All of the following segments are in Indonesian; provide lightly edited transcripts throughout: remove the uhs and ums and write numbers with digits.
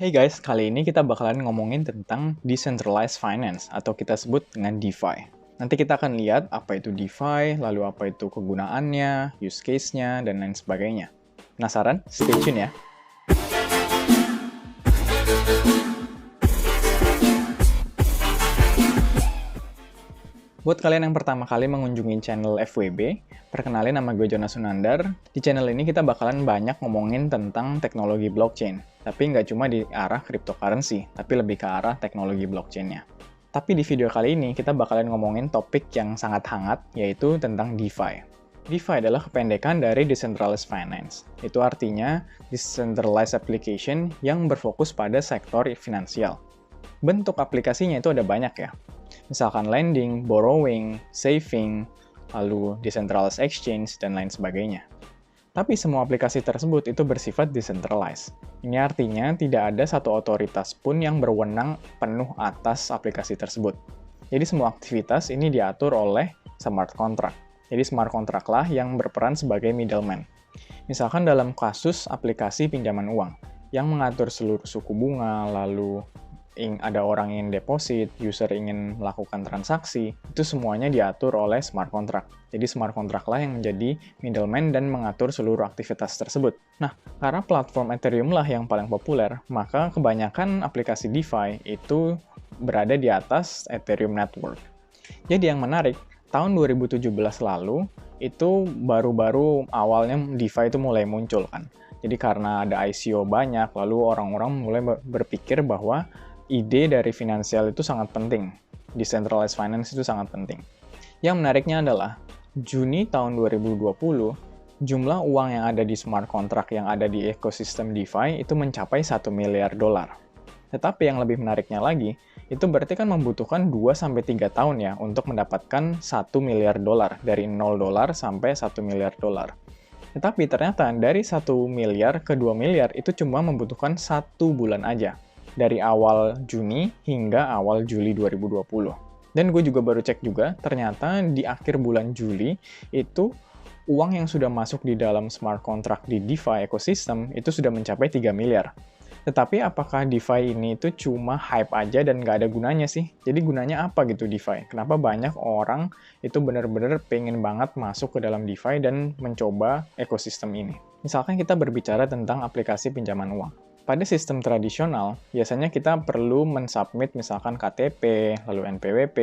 Hey guys, kali ini kita bakalan ngomongin tentang decentralized finance atau kita sebut dengan DeFi. Nanti kita akan lihat apa itu DeFi, lalu apa itu kegunaannya, use case-nya, dan lain sebagainya. Penasaran? Stay tune ya! Buat kalian yang pertama kali mengunjungi channel FWB, perkenalin nama gue Jonas Sunandar. Di channel ini kita bakalan banyak ngomongin tentang teknologi blockchain. Tapi nggak cuma di arah cryptocurrency, tapi lebih ke arah teknologi blockchain-nya. Tapi di video kali ini kita bakalan ngomongin topik yang sangat hangat, yaitu tentang DeFi. DeFi adalah kependekan dari Decentralized Finance. Itu artinya Decentralized Application yang berfokus pada sektor finansial. Bentuk aplikasinya itu ada banyak ya. Misalkan lending, borrowing, saving, lalu decentralized exchange, dan lain sebagainya. Tapi semua aplikasi tersebut itu bersifat decentralized. Ini artinya tidak ada satu otoritas pun yang berwenang penuh atas aplikasi tersebut. Jadi semua aktivitas ini diatur oleh smart contract. Jadi smart contract lah yang berperan sebagai middleman. Misalkan dalam kasus aplikasi pinjaman uang, yang mengatur seluruh suku bunga, lalu ada orang ingin deposit, user ingin melakukan transaksi, itu semuanya diatur oleh smart contract. Jadi smart contract lah yang menjadi middleman dan mengatur seluruh aktivitas tersebut. Nah, karena platform Ethereum lah yang paling populer, maka kebanyakan aplikasi DeFi itu berada di atas Ethereum Network. Jadi yang menarik, tahun 2017 lalu, itu baru-baru awalnya DeFi itu mulai muncul kan. Jadi karena ada ICO banyak, lalu orang-orang mulai berpikir bahwa ide dari finansial itu sangat penting. Decentralized finance itu sangat penting. Yang menariknya adalah, Juni tahun 2020, jumlah uang yang ada di smart contract yang ada di ekosistem DeFi itu mencapai 1 miliar dolar. Tetapi yang lebih menariknya lagi, itu berarti kan membutuhkan 2-3 tahun ya untuk mendapatkan 1 miliar dolar, dari 0 dolar sampai 1 miliar dolar. Tetapi ternyata dari 1 miliar ke 2 miliar itu cuma membutuhkan 1 bulan aja. Dari awal Juni hingga awal Juli 2020. Dan gue juga baru cek juga, ternyata di akhir bulan Juli, itu uang yang sudah masuk di dalam smart contract di DeFi ekosistem itu sudah mencapai 3 miliar. Tetapi apakah DeFi ini itu cuma hype aja dan nggak ada gunanya sih? Jadi gunanya apa gitu DeFi? Kenapa banyak orang itu benar-benar pengen banget masuk ke dalam DeFi dan mencoba ekosistem ini? Misalkan kita berbicara tentang aplikasi pinjaman uang. Pada sistem tradisional, biasanya kita perlu mensubmit misalkan KTP, lalu NPWP,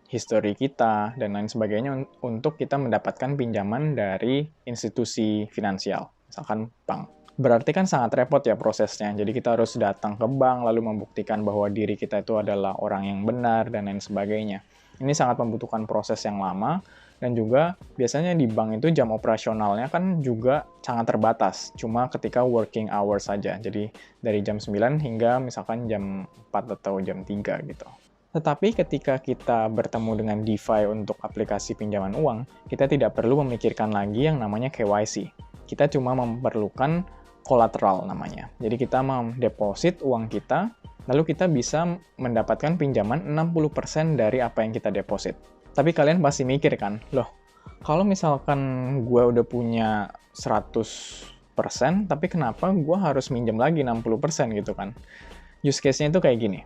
history kita, dan lain sebagainya untuk kita mendapatkan pinjaman dari institusi finansial, misalkan bank. Berarti kan sangat repot ya prosesnya, jadi kita harus datang ke bank, lalu membuktikan bahwa diri kita itu adalah orang yang benar, dan lain sebagainya. Ini sangat membutuhkan proses yang lama, dan juga biasanya di bank itu jam operasionalnya kan juga sangat terbatas, cuma ketika working hours saja. Jadi dari jam 9 hingga misalkan jam 4 atau jam 3 gitu. Tetapi ketika kita bertemu dengan DeFi untuk aplikasi pinjaman uang, kita tidak perlu memikirkan lagi yang namanya KYC. Kita cuma memerlukan collateral namanya. Jadi kita mendeposit uang kita, lalu kita bisa mendapatkan pinjaman 60% dari apa yang kita deposit. Tapi kalian pasti mikir kan, loh, kalau misalkan gue udah punya 100%, tapi kenapa gue harus minjem lagi 60% gitu kan? Use case-nya itu kayak gini.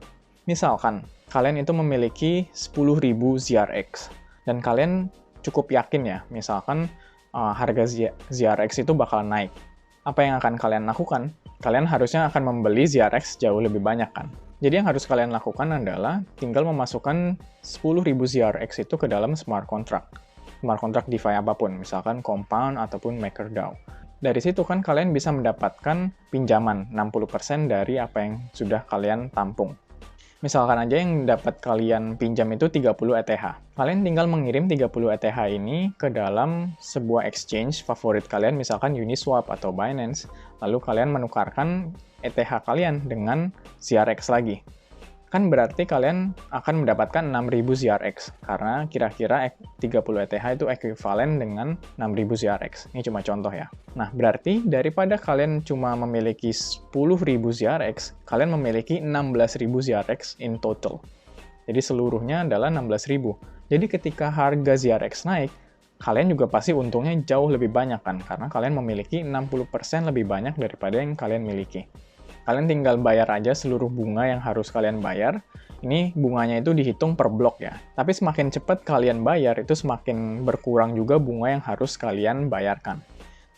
Misalkan, kalian itu memiliki 10.000 ZRX, dan kalian cukup yakin ya, misalkan harga ZRX itu bakal naik. Apa yang akan kalian lakukan? Kalian harusnya akan membeli ZRX jauh lebih banyak kan? Jadi yang harus kalian lakukan adalah tinggal memasukkan 10.000 ZRX itu ke dalam smart contract. Smart contract DeFi apapun, misalkan Compound ataupun MakerDAO. Dari situ kan kalian bisa mendapatkan pinjaman 60% dari apa yang sudah kalian tampung. Misalkan aja yang dapat kalian pinjam itu 30 ETH. Kalian tinggal mengirim 30 ETH ini ke dalam sebuah exchange favorit kalian, misalkan Uniswap atau Binance, lalu kalian menukarkan ETH kalian dengan ZRX lagi. Kan berarti kalian akan mendapatkan 6.000 ZRX, karena kira-kira 30 ETH itu ekuivalen dengan 6.000 ZRX. Ini cuma contoh ya. Nah, berarti daripada kalian cuma memiliki 10.000 ZRX, kalian memiliki 16.000 ZRX in total. Jadi seluruhnya adalah 16.000. Jadi ketika harga ZRX naik, kalian juga pasti untungnya jauh lebih banyak kan, karena kalian memiliki 60% lebih banyak daripada yang kalian miliki. Kalian tinggal bayar aja seluruh bunga yang harus kalian bayar. Ini bunganya itu dihitung per blok ya. Tapi semakin cepat kalian bayar, itu semakin berkurang juga bunga yang harus kalian bayarkan.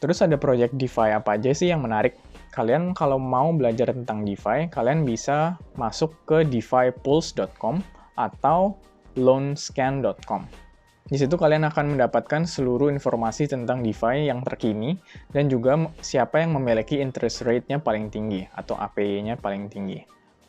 Terus ada project DeFi apa aja sih yang menarik? Kalian kalau mau belajar tentang DeFi, kalian bisa masuk ke defipulse.com atau loanscan.com. Di situ kalian akan mendapatkan seluruh informasi tentang DeFi yang terkini dan juga siapa yang memiliki interest rate-nya paling tinggi atau APY-nya paling tinggi.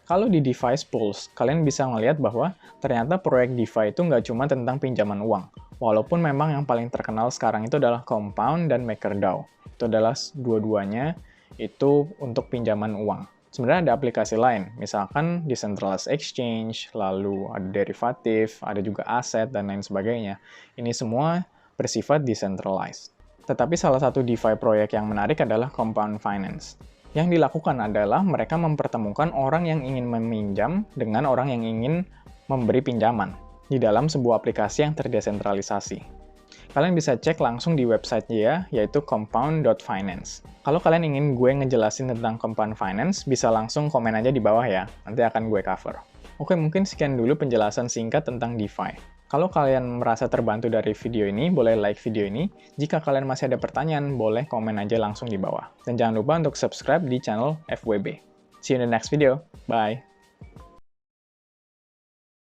Kalau di DeFi Pulse, kalian bisa ngelihat bahwa ternyata proyek DeFi itu nggak cuma tentang pinjaman uang. Walaupun memang yang paling terkenal sekarang itu adalah Compound dan MakerDAO. Itu adalah dua-duanya itu untuk pinjaman uang. Sebenarnya ada aplikasi lain, misalkan decentralized exchange, lalu ada derivatif, ada juga aset, dan lain sebagainya. Ini semua bersifat decentralized. Tetapi salah satu DeFi proyek yang menarik adalah Compound Finance. Yang dilakukan adalah mereka mempertemukan orang yang ingin meminjam dengan orang yang ingin memberi pinjaman di dalam sebuah aplikasi yang terdesentralisasi. Kalian bisa cek langsung di website dia, yaitu compound.finance. Kalau kalian ingin gue ngejelasin tentang Compound Finance, bisa langsung komen aja di bawah ya, nanti akan gue cover. Oke, mungkin sekian dulu penjelasan singkat tentang DeFi. Kalau kalian merasa terbantu dari video ini, boleh like video ini. Jika kalian masih ada pertanyaan, boleh komen aja langsung di bawah. Dan jangan lupa untuk subscribe di channel FWB. See you in the next video. Bye!